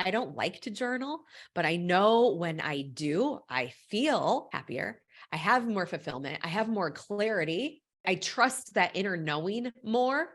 I don't like to journal, but I know when I do, I feel happier. I have more fulfillment. I have more clarity. I trust that inner knowing more.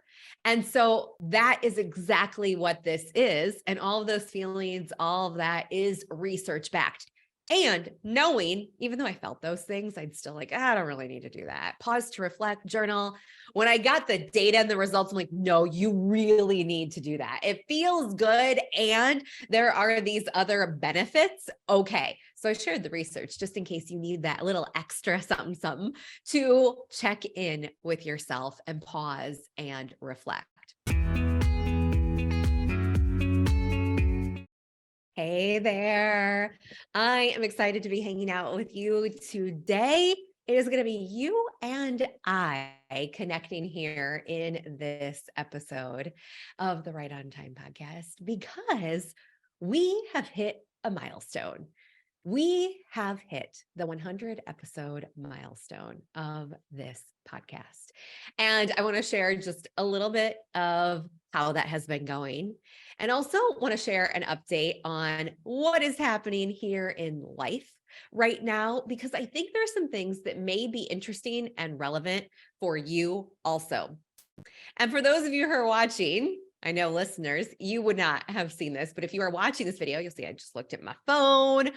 And so that is exactly what this is. And all of those feelings, all of that is research backed. And knowing, even though I felt those things, I'd still like, I don't really need to do that. Pause to reflect, journal. When I got the data and the results, I'm like, no, you really need to do that. It feels good. And there are these other benefits. Okay. So I shared the research just in case you need that little extra something to check in with yourself and pause and reflect. Hey there. I am excited to be hanging out with you today. It is going to be you and I connecting here in this episode of the Right on Time podcast because we have hit a milestone. We have hit the 100 episode milestone of this podcast. And I want to share just a little bit of how that has been going. And also want to share an update on what is happening here in life right now, because I think there are some things that may be interesting and relevant for you also. And for those of you who are watching, I know listeners, you would not have seen this, but if you are watching this video, you'll see I just looked at my phone.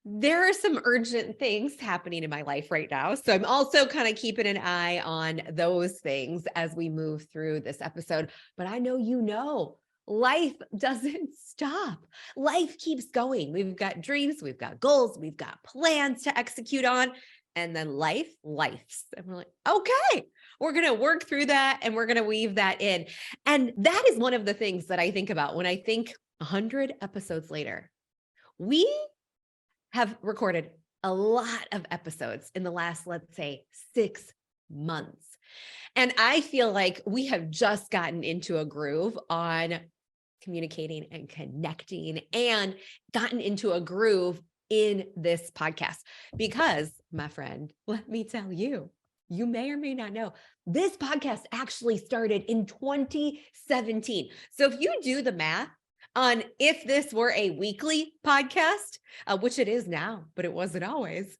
There are some urgent things happening in my life right now. So I'm also kind of keeping an eye on those things as we move through this episode. But I know, life doesn't stop. Life keeps going. We've got dreams, we've got goals, we've got plans to execute on. And then lifes. And we're like, okay, we're going to work through that and we're going to weave that in. And that is one of the things that I think about when I think 100 episodes later. We have recorded a lot of episodes in the last, let's say, 6 months. And I feel like we have just gotten into a groove on communicating and connecting and gotten into a groove in this podcast because, my friend, let me tell you, you may or may not know, this podcast actually started in 2017. So if you do the math on if this were a weekly podcast, which it is now, but it wasn't always,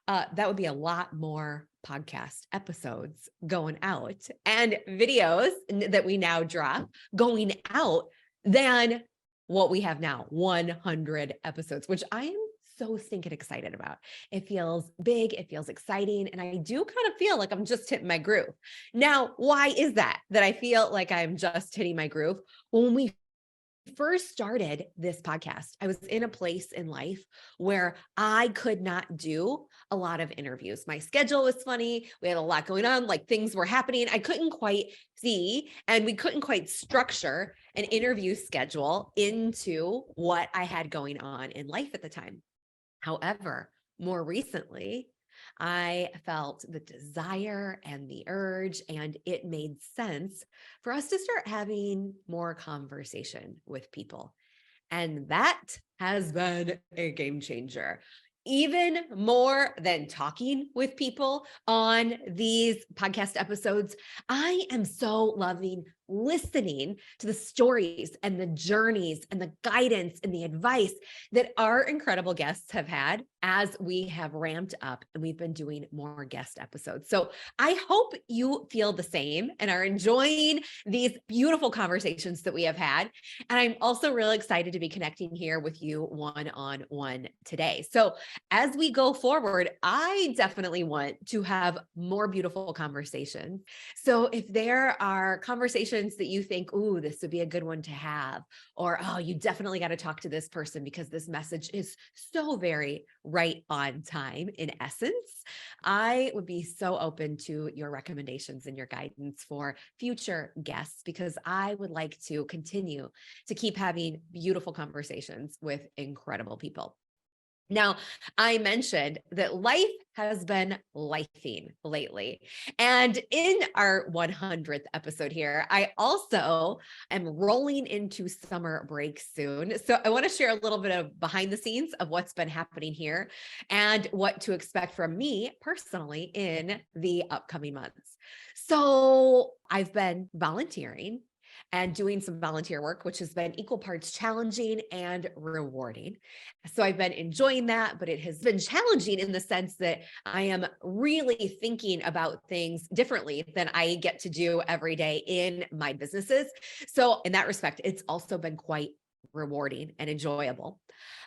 that would be a lot more podcast episodes going out and videos that we now drop going out than what we have now, 100 episodes, which I am so stinking excited about. It feels big, it feels exciting, and I do kind of feel like I'm just hitting my groove. Now, why is that I feel like I'm just hitting my groove? Well, when we first started this podcast, I was in a place in life where I could not do a lot of interviews. My schedule was funny. We had a lot going on, like things were happening. I couldn't quite see, and we couldn't quite structure an interview schedule into what I had going on in life at the time. However, more recently, I felt the desire and the urge, and it made sense for us to start having more conversation with people. And that has been a game changer. Even more than talking with people on these podcast episodes, I am so loving listening to the stories and the journeys and the guidance and the advice that our incredible guests have had as we have ramped up and we've been doing more guest episodes. So I hope you feel the same and are enjoying these beautiful conversations that we have had. And I'm also really excited to be connecting here with you one-on-one today. So as we go forward, I definitely want to have more beautiful conversations. So if there are conversations that you think, ooh, this would be a good one to have, or, oh, you definitely got to talk to this person because this message is so very right on time in essence, I would be so open to your recommendations and your guidance for future guests because I would like to continue to keep having beautiful conversations with incredible people. Now, I mentioned that life has been lifing lately. And in our 100th episode here, I also am rolling into summer break soon. So I want to share a little bit of behind the scenes of what's been happening here and what to expect from me personally in the upcoming months. So I've been volunteering and doing some volunteer work, which has been equal parts challenging and rewarding. So I've been enjoying that, but it has been challenging in the sense that I am really thinking about things differently than I get to do every day in my businesses. So in that respect, it's also been quite rewarding and enjoyable.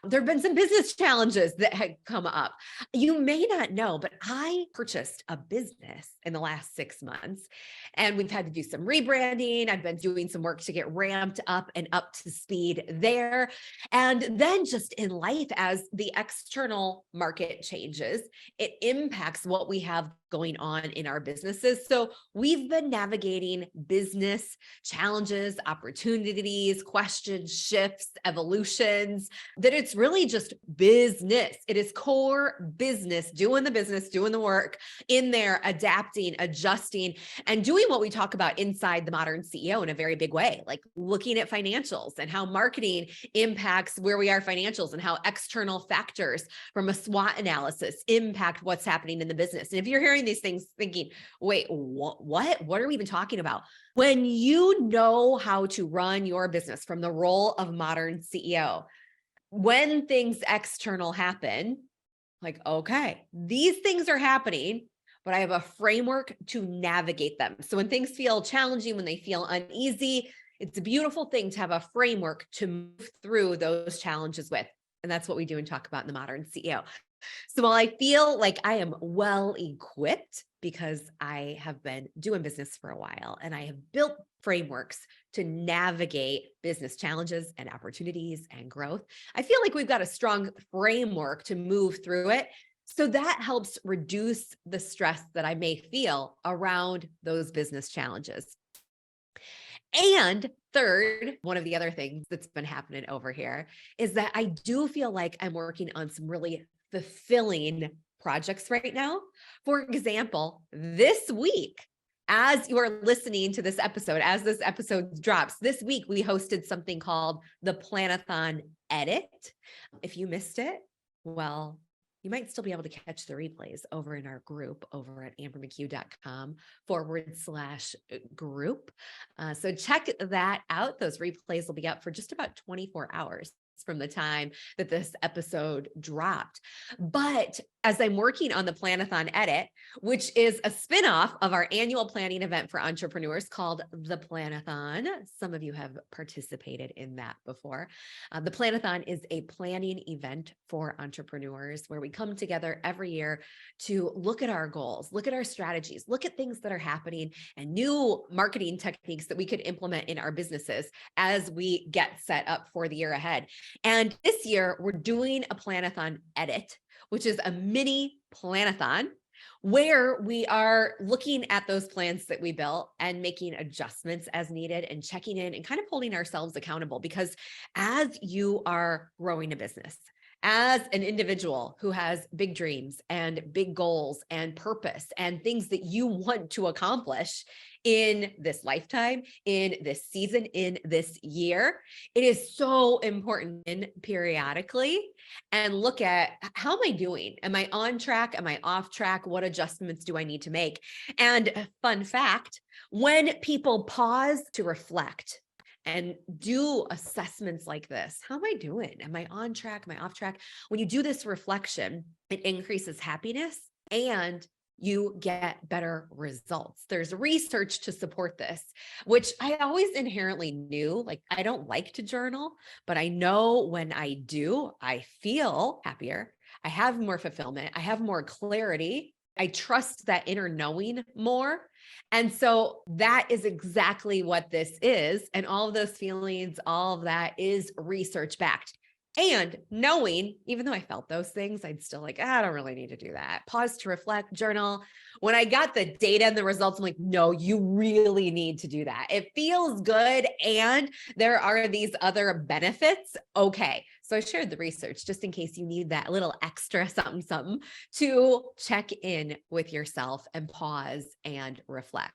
There have been some business challenges that had come up. You may not know, but I purchased a business in the last 6 months, and we've had to do some rebranding. I've been doing some work to get ramped up and up to speed there. And then just in life, as the external market changes, it impacts what we have going on in our businesses. So we've been navigating business challenges, opportunities, questions, shifts, evolutions, that it's really just business. It is core business, doing the work in there, adapting, adjusting, and doing what we talk about inside the modern CEO in a very big way, like looking at financials and how marketing impacts where we are financials and how external factors from a SWOT analysis impact what's happening in the business. And if you're hearing these things thinking, wait, what are we even talking about? When you know how to run your business from the role of modern CEO, when things external happen, like, okay, these things are happening, but I have a framework to navigate them. So when things feel challenging, when they feel uneasy, it's a beautiful thing to have a framework to move through those challenges with. And that's what we do and talk about in the modern CEO. So while I feel like I am well equipped because I have been doing business for a while and I have built frameworks to navigate business challenges and opportunities and growth, I feel like we've got a strong framework to move through it. So that helps reduce the stress that I may feel around those business challenges. And third, one of the other things that's been happening over here is that I do feel like I'm working on some really fulfilling projects right now. For example, this week, as you are listening to this episode, as this episode drops, this week we hosted something called the Planathon Edit. If you missed it, well, you might still be able to catch the replays over in our group over at ambermccue.com/group. So check that out. Those replays will be up for just about 24 hours from the time that this episode dropped. But as I'm working on the Planathon Edit, which is a spinoff of our annual planning event for entrepreneurs called the Planathon, some of you have participated in that before. The Planathon is a planning event for entrepreneurs where we come together every year to look at our goals, look at our strategies, look at things that are happening and new marketing techniques that we could implement in our businesses as we get set up for the year ahead. And this year, we're doing a Planathon Edit, which is a mini planathon where we are looking at those plans that we built and making adjustments as needed and checking in and kind of holding ourselves accountable. Because as you are growing a business, as an individual who has big dreams and big goals and purpose and things that you want to accomplish in this lifetime, in this season, in this year, it is so important in periodically and look at, how am I doing? Am I on track? Am I off track? What adjustments do I need to make? And fun fact, when people pause to reflect and do assessments like this, how am I doing? Am I on track? Am I off track? When you do this reflection, it increases happiness and you get better results. There's research to support this, which I always inherently knew. Like, I don't like to journal, but I know when I do, I feel happier. I have more fulfillment. I have more clarity. I trust that inner knowing more. And so that is exactly what this is. And all of those feelings, all of that is research backed. And knowing, even though I felt those things, I'd still like, I don't really need to do that. Pause to reflect, journal. When I got the data and the results, I'm like, no, you really need to do that. It feels good. And there are these other benefits. Okay. So I shared the research just in case you need that little extra something to check in with yourself and pause and reflect.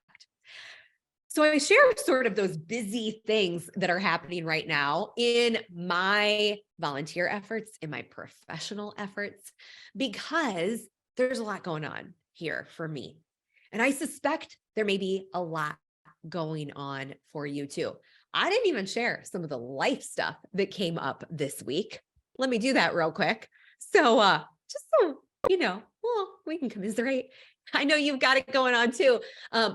So I share sort of those busy things that are happening right now in my volunteer efforts, in my professional efforts, because there's a lot going on here for me. And I suspect there may be a lot going on for you too. I didn't even share some of the life stuff that came up this week. Let me do that real quick. So, just so well, we can commiserate. I know you've got it going on too.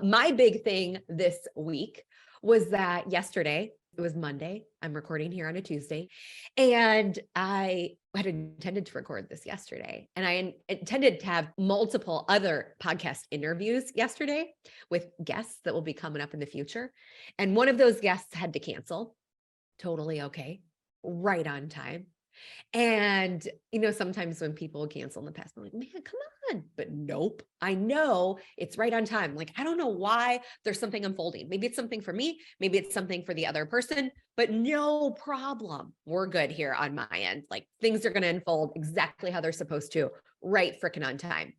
My big thing this week was that yesterday, it was Monday. I'm recording here on a Tuesday. And I had intended to record this yesterday. And I intended to have multiple other podcast interviews yesterday with guests that will be coming up in the future. And one of those guests had to cancel. Totally okay. Right on time. And, sometimes when people cancel in the past, I'm like, man, come on. But nope, I know it's right on time. Like, I don't know why there's something unfolding. Maybe it's something for me. Maybe it's something for the other person, but no problem. We're good here on my end. Like, things are going to unfold exactly how they're supposed to, right freaking on time.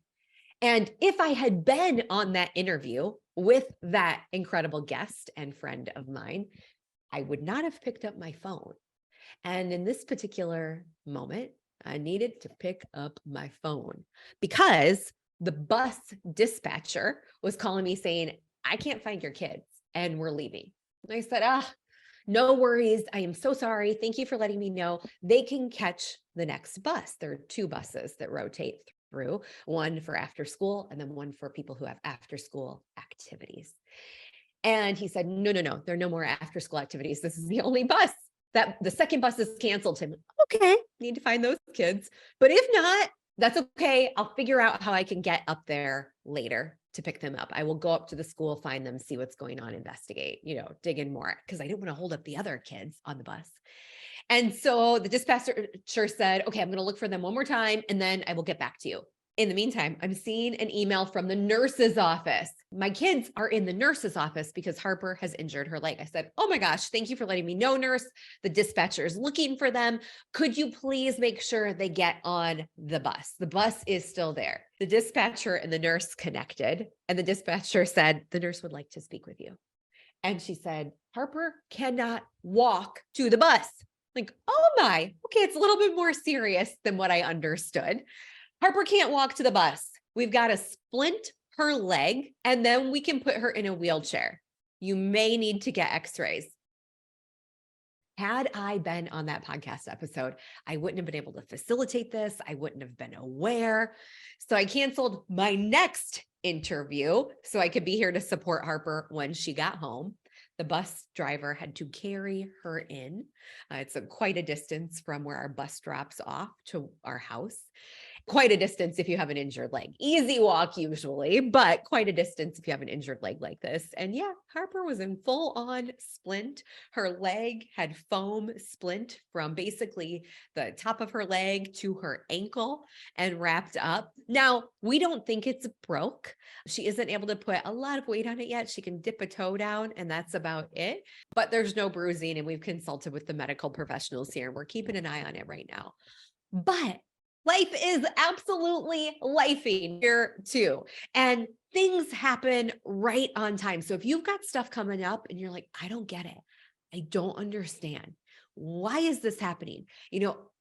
And if I had been on that interview with that incredible guest and friend of mine, I would not have picked up my phone. And in this particular moment, I needed to pick up my phone because the bus dispatcher was calling me saying, I can't find your kids and we're leaving. And I said, no worries. I am so sorry. Thank you for letting me know. They can catch the next bus. There are 2 buses that rotate through, one for after school and then one for people who have after school activities. And he said, no, there are no more after school activities. This is the only bus. That the second bus is canceled. Him, okay, need to find those kids. But if not, that's okay. I'll figure out how I can get up there later to pick them up. I will go up to the school, find them, see what's going on, investigate, dig in more, because I didn't want to hold up the other kids on the bus. And so the dispatcher said, okay, I'm going to look for them one more time and then I will get back to you. In the meantime, I'm seeing an email from the nurse's office. My kids are in the nurse's office because Harper has injured her leg. I said, oh my gosh, thank you for letting me know, nurse. The dispatcher is looking for them. Could you please make sure they get on the bus? The bus is still there. The dispatcher and the nurse connected, and the dispatcher said, the nurse would like to speak with you. And she said, Harper cannot walk to the bus. Like, oh my, okay, it's a little bit more serious than what I understood. Harper can't walk to the bus. We've got to splint her leg and then we can put her in a wheelchair. You may need to get x-rays. Had I been on that podcast episode, I wouldn't have been able to facilitate this. I wouldn't have been aware. So I canceled my next interview so I could be here to support Harper when she got home. The bus driver had to carry her in. It's quite a distance from where our bus drops off to our house. Quite a distance if you have an injured leg. Easy walk usually, but quite a distance if you have an injured leg like this. And yeah, Harper was in full on splint. Her leg had foam splint from basically the top of her leg to her ankle and wrapped up. Now, we don't think it's broke. She isn't able to put a lot of weight on it yet. She can dip a toe down and that's about it. But there's no bruising and we've consulted with the medical professionals here and we're keeping an eye on it right now. But life is absolutely lifing here too. And things happen right on time. So if you've got stuff coming up and you're like, I don't get it. I don't understand. Why is this happening?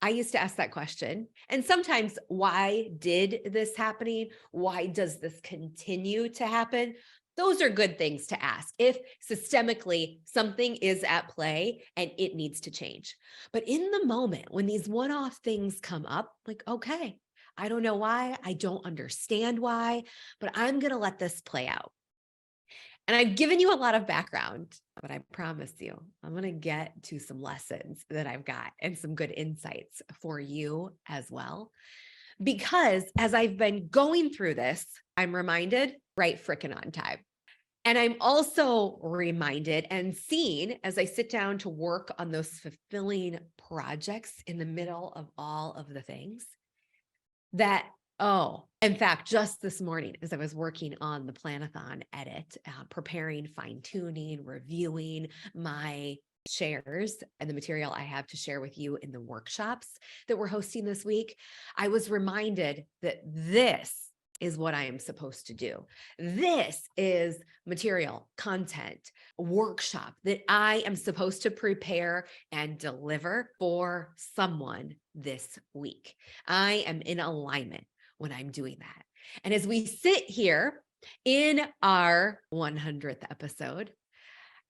I used to ask that question. And sometimes, why did this happening? Why does this continue to happen? Those are good things to ask if systemically something is at play and it needs to change. But in the moment when these one-off things come up, like, okay, I don't know why, I don't understand why, but I'm going to let this play out. And I've given you a lot of background, but I promise you, I'm going to get to some lessons that I've got and some good insights for you as well. Because as I've been going through this, I'm reminded right frickin' on time. And I'm also reminded and seen as I sit down to work on those fulfilling projects in the middle of all of the things that, in fact, just this morning, as I was working on the Planathon edit, preparing, fine-tuning, reviewing my shares and the material I have to share with you in the workshops that we're hosting this week, I was reminded that this is what I am supposed to do. This is material, content, workshop that I am supposed to prepare and deliver for someone this week. I am in alignment when I'm doing that. And as we sit here in our 100th episode,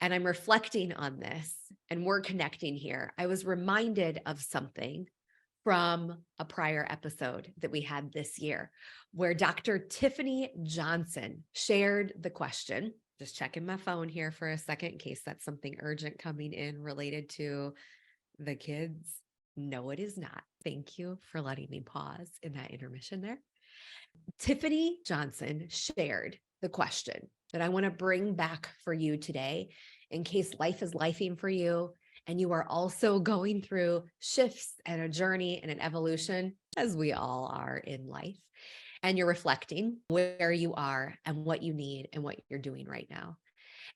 and I'm reflecting on this and we're connecting here, I was reminded of something from a prior episode that we had this year where Dr. Tiffany Johnson shared the question. Just checking my phone here for a second in case that's something urgent coming in related to the kids. No, it is not. Thank you for letting me pause in that intermission there. Tiffany Johnson shared the question that I want to bring back for you today in case life is lifing for you and you are also going through shifts and a journey and an evolution, as we all are in life, and you're reflecting where you are and what you need and what you're doing right now.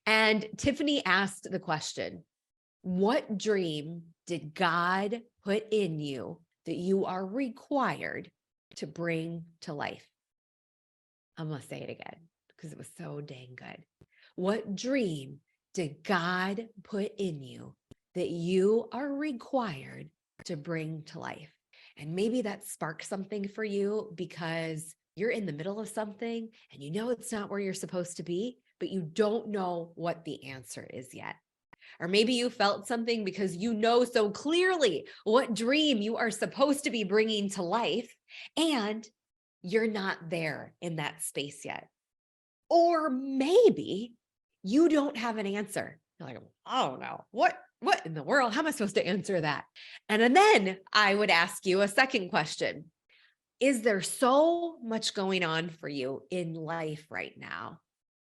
And Tiffany asked the question, what dream did God put in you that you are required to bring to life? I'm going to say it again because it was so dang good. What dream did God put in you that you are required to bring to life? And maybe that sparks something for you because you're in the middle of something and you know it's not where you're supposed to be, but you don't know what the answer is yet. Or maybe you felt something because you know so clearly what dream you are supposed to be bringing to life, and you're not there in that space yet. Or maybe you don't have an answer. You're like, I don't know. What in the world? How am I supposed to answer that? And then I would ask you a second question. Is there so much going on for you in life right now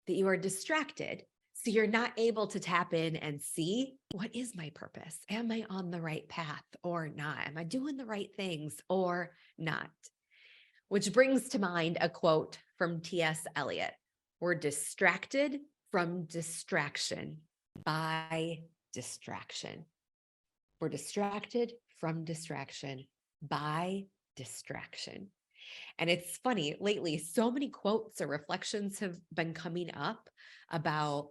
that you are distracted? So you're not able to tap in and see, what is my purpose? Am I on the right path or not? Am I doing the right things or not? Which brings to mind a quote from T.S. Eliot. We're distracted from distraction by distraction. We're distracted from distraction by distraction. And it's funny, lately, so many quotes or reflections have been coming up about,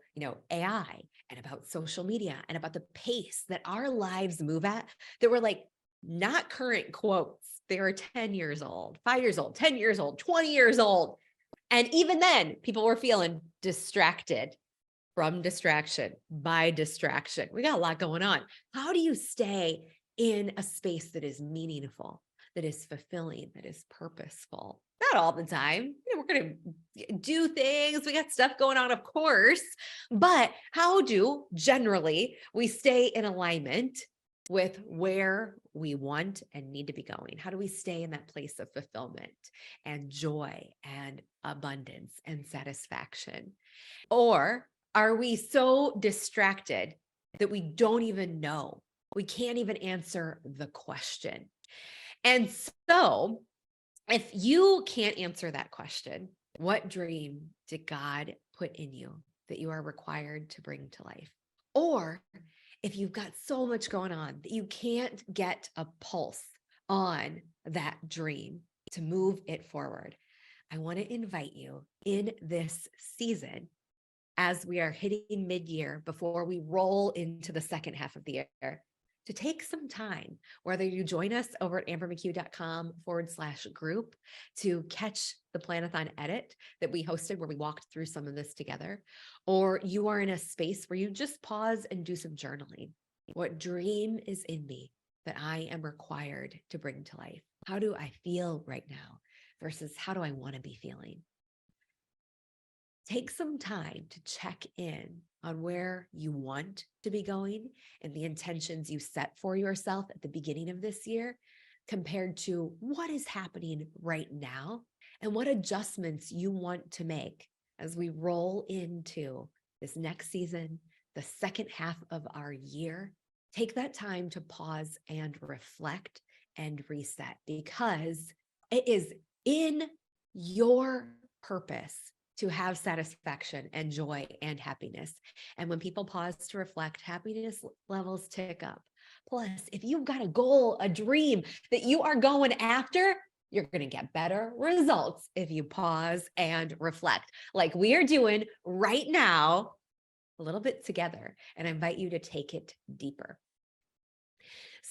AI and about social media and about the pace that our lives move at, that we're like, not current quotes. They are 10 years old, 5 years old, 10 years old, 20 years old. And even then, people were feeling distracted from distraction by distraction. We got a lot going on. How do you stay in a space that is meaningful, that is fulfilling, that is purposeful? Not all the time. We're going to do things. We got stuff going on, of course. But how do generally we stay in alignment with where we want and need to be going? How do we stay in that place of fulfillment and joy and abundance and satisfaction? Or are we so distracted that we don't even know? We can't even answer the question. And so, if you can't answer that question, what dream did God put in you that you are required to bring to life? Or if you've got so much going on that you can't get a pulse on that dream to move it forward, I want to invite you in this season, as we are hitting mid-year before we roll into the second half of the year, to take some time, whether you join us over at ambermccue.com/group to catch the Planathon edit that we hosted where we walked through some of this together, or you are in a space where you just pause and do some journaling. What dream is in me that I am required to bring to life? How do I feel right now versus how do I want to be feeling? Take some time to check in on where you want to be going and the intentions you set for yourself at the beginning of this year compared to what is happening right now and what adjustments you want to make as we roll into this next season, the second half of our year. Take that time to pause and reflect and reset, because it is in your purpose to have satisfaction and joy and happiness. And when people pause to reflect, happiness levels tick up. Plus, if you've got a goal, a dream that you are going after, you're going to get better results if you pause and reflect, like we are doing right now, a little bit together. And I invite you to take it deeper.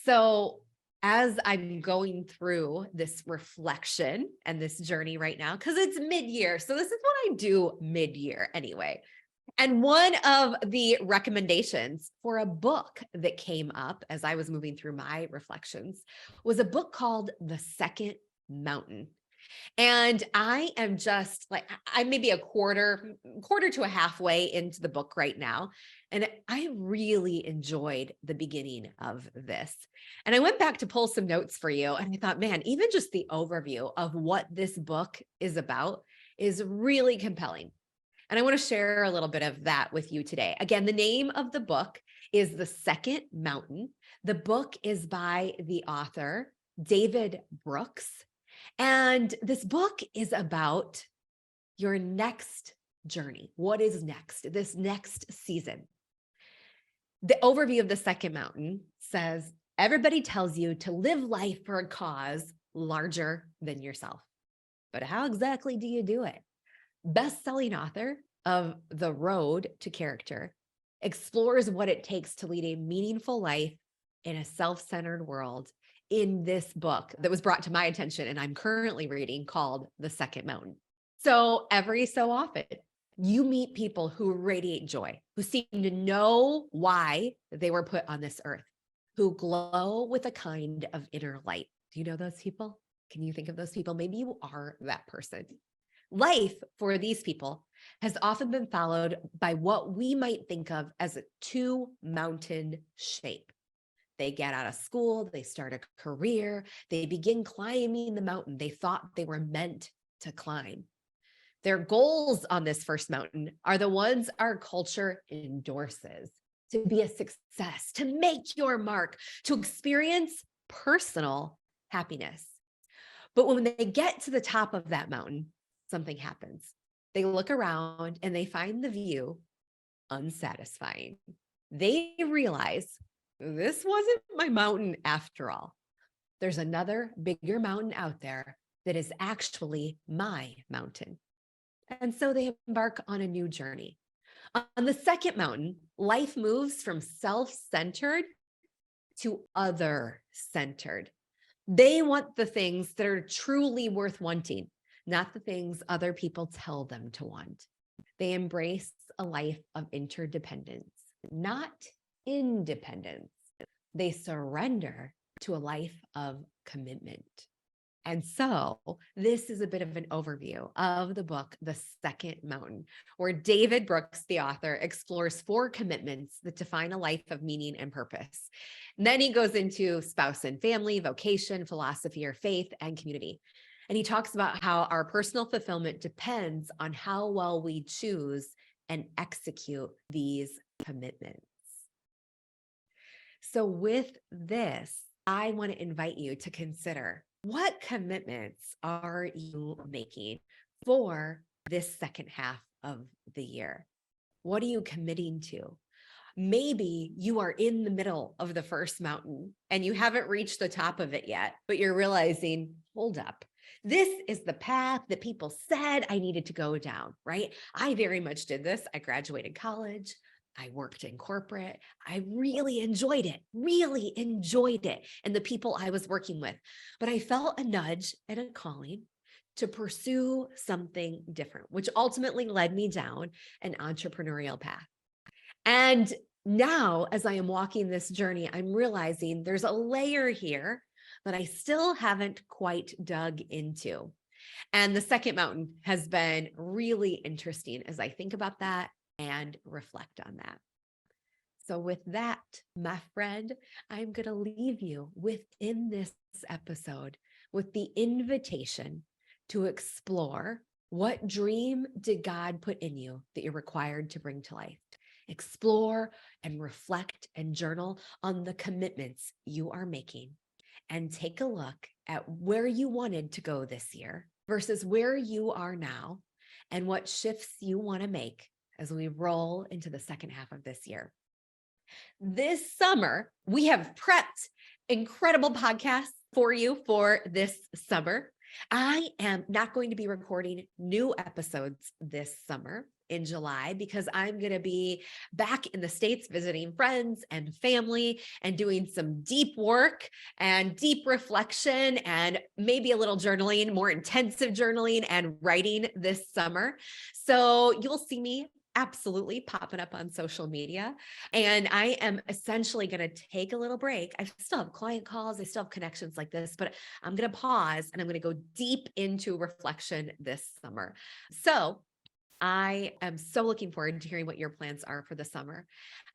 So, as I'm going through this reflection and this journey right now, because it's mid-year. So this is what I do mid-year anyway. And one of the recommendations for a book that came up as I was moving through my reflections was a book called The Second Mountain. And I am just like, I'm maybe a quarter to a halfway into the book right now. And I really enjoyed the beginning of this. And I went back to pull some notes for you. And I thought, man, even just the overview of what this book is about is really compelling. And I want to share a little bit of that with you today. Again, the name of the book is The Second Mountain. The book is by the author, David Brooks. And this book is about your next journey. What is next? This next season. The overview of The Second Mountain says, everybody tells you to live life for a cause larger than yourself. But how exactly do you do it? Best-selling author of The Road to Character explores what it takes to lead a meaningful life in a self-centered world in this book that was brought to my attention and I'm currently reading called The Second Mountain. So every so often, you meet people who radiate joy, who seem to know why they were put on this earth, who glow with a kind of inner light. Do you know those people? Can you think of those people? Maybe you are that person. Life for these people has often been followed by what we might think of as a two-mountain shape. They get out of school, they start a career, they begin climbing the mountain they thought they were meant to climb. Their goals on this first mountain are the ones our culture endorses: to be a success, to make your mark, to experience personal happiness. But when they get to the top of that mountain, something happens. They look around and they find the view unsatisfying. They realize this wasn't my mountain after all. There's another bigger mountain out there that is actually my mountain. And so they embark on a new journey. On the second mountain, life moves from self-centered to other-centered. They want the things that are truly worth wanting, not the things other people tell them to want. They embrace a life of interdependence, not independence. They surrender to a life of commitment. And so this is a bit of an overview of the book, The Second Mountain, where David Brooks, the author, explores 4 commitments that define a life of meaning and purpose. And then he goes into spouse and family, vocation, philosophy or faith, and community. And he talks about how our personal fulfillment depends on how well we choose and execute these commitments. So with this, I want to invite you to consider, what commitments are you making for this second half of the year? What are you committing to? Maybe you are in the middle of the first mountain and you haven't reached the top of it yet, but you're realizing, hold up, this is the path that people said I needed to go down, right? I very much did this. I graduated college. I worked in corporate. I really enjoyed it, and the people I was working with. But I felt a nudge and a calling to pursue something different, which ultimately led me down an entrepreneurial path. And now, as I am walking this journey, I'm realizing there's a layer here that I still haven't quite dug into. And the second mountain has been really interesting as I think about that and reflect on that. So with that, my friend, I'm going to leave you within this episode with the invitation to explore, what dream did God put in you that you're required to bring to life? Explore and reflect and journal on the commitments you are making, and take a look at where you wanted to go this year versus where you are now, and what shifts you want to make as we roll into the second half of this year. This summer, we have prepped incredible podcasts for you for this summer. I am not going to be recording new episodes this summer in July because I'm going to be back in the States visiting friends and family and doing some deep work and deep reflection and maybe a little journaling, more intensive journaling and writing this summer. So you'll see me absolutely popping up on social media. And I am essentially going to take a little break. I still have client calls, I still have connections like this, but I'm going to pause and I'm going to go deep into reflection this summer. So I am so looking forward to hearing what your plans are for the summer.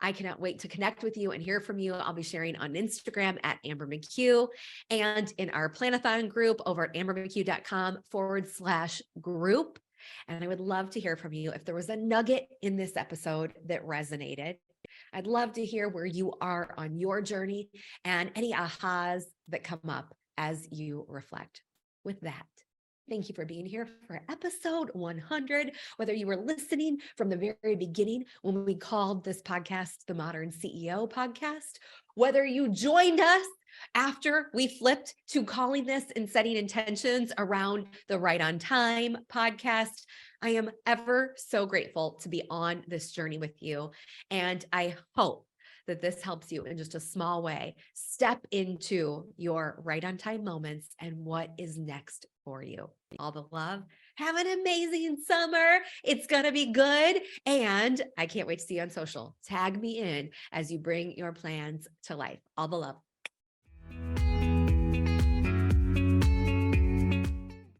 I cannot wait to connect with you and hear from you. I'll be sharing on Instagram at Amber McCue and in our Planathon group over at ambermccue.com/group. And I would love to hear from you if there was a nugget in this episode that resonated. I'd love to hear where you are on your journey and any ahas that come up as you reflect. With that, thank you for being here for episode 100. Whether you were listening from the very beginning when we called this podcast the Modern CEO Podcast, whether you joined us after we flipped to calling this and setting intentions around the Right on Time podcast, I am ever so grateful to be on this journey with you. And I hope that this helps you in just a small way step into your right on time moments and what is next for you. All the love. Have an amazing summer. It's going to be good. And I can't wait to see you on social. Tag me in as you bring your plans to life. All the love.